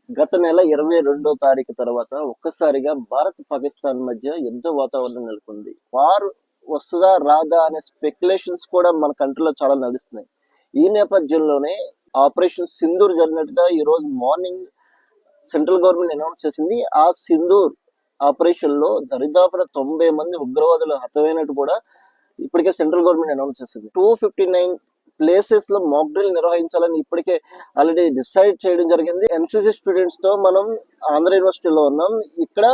గత నెల 22వ తారీఖు తర్వాత ఒక్కసారిగా భారత్ పాకిస్తాన్ మధ్య యుద్ధ వాతావరణం నెలకొంది. వార్ వస్తుందా రాదా అనే స్పెక్యులేషన్స్ కూడా మన కంట్రీలో చాలా నడుస్తున్నాయి. ఈ నేపథ్యంలోనే ఆపరేషన్ సింధూర్ జరిగినట్టుగా ఈ రోజు మార్నింగ్ సెంట్రల్ గవర్నమెంట్ అనౌన్స్ చేసింది. ఆ సింధూర్ ఆపరేషన్ లో దరిదాపున 90 మంది ఉగ్రవాదులు హతమైనట్టు కూడా ఇప్పటికే సెంట్రల్ గవర్నమెంట్ అనౌన్స్ చేసింది. 259 ప్లేసెస్ లో మాక్ డ్రిల్ నిర్వహించాలని ఇప్పటికే ఆల్రెడీ డిసైడ్ చేయడం జరిగింది. ఎన్సిసి స్టూడెంట్స్ తో మనం ఆంధ్ర యూనివర్సిటీలో ఉన్నాం. ఇక్కడ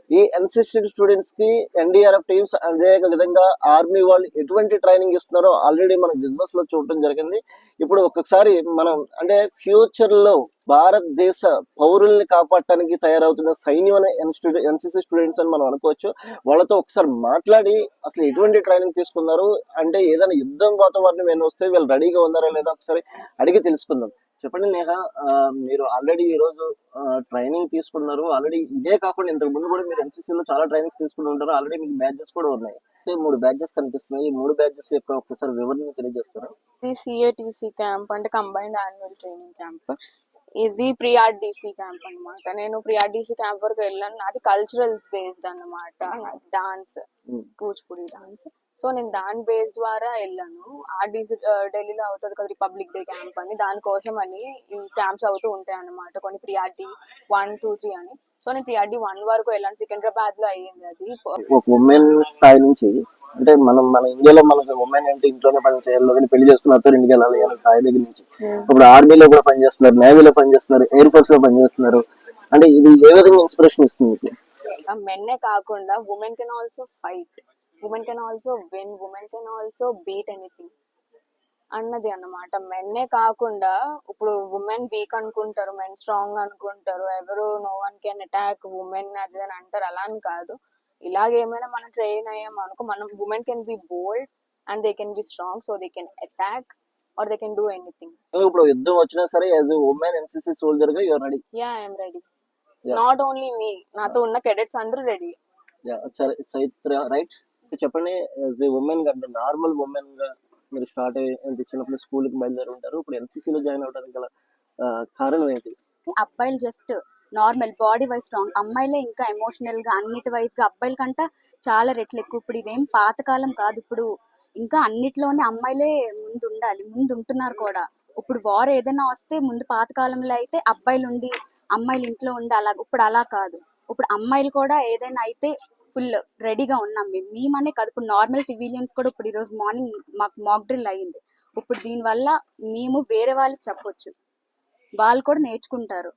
ఈ ఎన్సిసి స్టూడెంట్స్ కి ఎన్డీఆర్ఎఫ్ టీమ్స్ అదే విధంగా ఆర్మీ వాళ్ళు ఎటువంటి ట్రైనింగ్ ఇస్తున్నారో ఆల్రెడీ మనం బిజినెస్ లో చూడటం జరిగింది. ఇప్పుడు ఒక్కొక్కసారి మనం అంటే ఫ్యూచర్ లో భారతదేశ పౌరుల్ని కాపాడటానికి తయారవుతున్న సైన్యం అనే ఎన్సిసి స్టూడెంట్స్ అని మనం అనుకోవచ్చు. వాళ్ళతో ఒకసారి మాట్లాడి అసలు ఎటువంటి ట్రైనింగ్ తీసుకున్నారు, అంటే ఏదైనా యుద్ధం వాతావరణం ఏమైనా వస్తే వీళ్ళు రెడీగా ఉన్నారా లేదా ఒకసారి అడిగి తెలుసుకుందాం. చెప్పండి నేహ, మీరు ఆల్రెడీ ఈ రోజు ట్రైనింగ్ తీసుకున్నారు. ఆల్రెడీ ఇదే కాకుండా ఇంతకు ముందు కూడా మీరు ఎన్సీసీలో చాలా ట్రైనింగ్స్ తీసుకుని ఉంటారు. ఆల్రెడీ మీకు బ్యాచెస్ కూడా ఉన్నాయి. 3 బ్యాచెస్ కనిపిస్తున్నాయి. ఈ 3 బ్యాచెస్ యొక్క ఒకసారి వివరణ తెలియజేస్తారా? ఇది సిఏటిసి క్యాంప్ అంటే కంబైన్డ్ యాన్యువల్ ట్రైనింగ్ క్యాంప్. ఇది ప్రిఆర్డిసి క్యాంప్ అన్నమాట. నేను ప్రిఆర్డిసి క్యాంప్ వరకు వెళ్ళాను. నాది కల్చరల్స్ బేస్డ్ అన్నమాట. Dance, Kuchipudi dance. సో నేను దాని బేస్ ద్వారా వెళ్ళాను. ఆర్డీసీ ఢిల్లీలో అవుతుంది కదా రిపబ్లిక్ డే క్యాంప్ అని, దానికోసం అని ఈ క్యాంప్స్ అవుతూ ఉంటాయి అన్నమాట. కొన్ని ప్రిఆర్డి 1, 2, 3 అని. సో నేను ప్రిఆర్డి 1 వరకు వెళ్ళాను. సికింద్రాబాద్ లో అయ్యింది అది. ఒక ఉమెన్ స్థాయి నుంచి అంటే మన ఇండియాలో మనకు ఉమెన్ అంటే ఇంట్లోనే పని చేయాలి, పెళ్లి చేసుకున్న ఇంటికి వెళ్ళాలి అనే స్థాయి దగ్గర నుంచి ఇప్పుడు ఆర్మీలో కూడా పనిచేస్తున్నారు, నేవీలో పనిచేస్తున్నారు, ఎయిర్ ఫోర్స్ లో పనిచేస్తున్నారు. అంటే ఇది ఏ విధంగా ఇన్స్పిరేషన్ ఇస్తుంది మీకు? మెన్నే కాకుండా women can also fight, women can also win, women can also beat anything అన్నది అన్నమాట. మెన్నే కాకుండా ఇప్పుడు ఉమెన్ వీక్ అనుకుంటారు, మెన్ స్ట్రాంగ్ అనుకుంటారు, ఎవరు no one can attack women అది అని అంటారు. అలా అని కాదు. ఇలాగేమైనా మనం ట్రైన్ అయ్యాం అనుకో, మనం women can be bold and they can be strong, so they can attack or they can do anything. ఇప్పుడు యుద్ధం వచ్చినా సరే యాజ్ ఉమెన్ ఎన్సీసీ సోల్జర్ గా you are ready? Yeah, I'm ready. Not only me, నాతో ఉన్న cadets అందరూ రెడీ. Chaitra right, చెప్పండి. యాజ్ ఉమెన్ గా నార్మల్ ఉమెన్ గా మీరు స్టార్ట్ అయ్యి చిన్నప్పుడు స్కూల్ కి బయలుదేరి ఉంటారు. ఇప్పుడు ఎన్సీసీలో జాయిన్ అవడానికి గల కారణం ఏంటి? అబ్బాయిలు just normal body wise strong, అమ్మాయిలే ఇంకా ఎమోషనల్ గా అన్నిటి వైజ్ గా అబ్బాయిల కంట చాలా రెట్లు ఎక్కువ. ఇప్పుడు ఇదేం పాతకాలం కాదు, ఇప్పుడు ఇంకా అన్నిట్లోనే అమ్మాయిలే ముందు ఉండాలి, ముందు ఉంటున్నారు కూడా. ఇప్పుడు వార్ ఏదైనా వస్తే ముందు పాతకాలంలో అయితే అబ్బాయిలు ఉండి అమ్మాయిలు ఇంట్లో ఉండి అలా, ఇప్పుడు అలా కాదు. ఇప్పుడు అమ్మాయిలు కూడా ఏదైనా అయితే ఫుల్ రెడీగా ఉన్నాం మేమనే కాదు, ఇప్పుడు నార్మల్ సివిలియన్స్ కూడా. ఇప్పుడు ఈరోజు మార్నింగ్ మాకు మాక్ డ్రిల్ అయ్యింది. ఇప్పుడు దీనివల్ల మేము వేరే వాళ్ళకి చెప్పొచ్చు, వాళ్ళు కూడా నేర్చుకుంటారు.